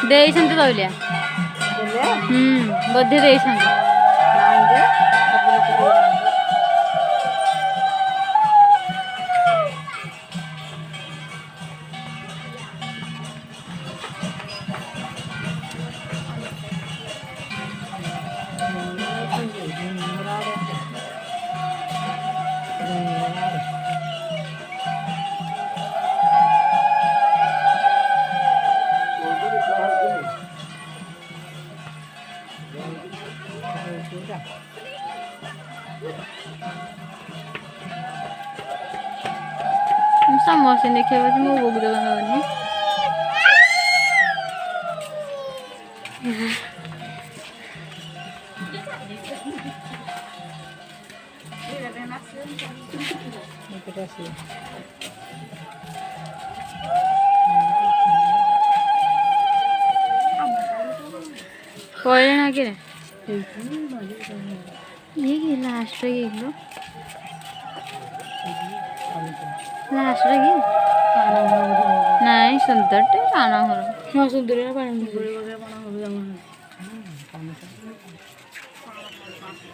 ଦେଇଛନ୍ତି ତଉଲିଆ ବୋଧେ ଦେଇଛନ୍ତି। ସମସ୍ତେ ଦେଖିବା ପାଉଛି ମୋ ବୋଉ ଦୋକାନ ହବନି। କହିଲେ ନା କି ये लास्ट रे ये लास्ट रे ये नहीं सुंदर टे आना हो हाँ सुंदर है पानी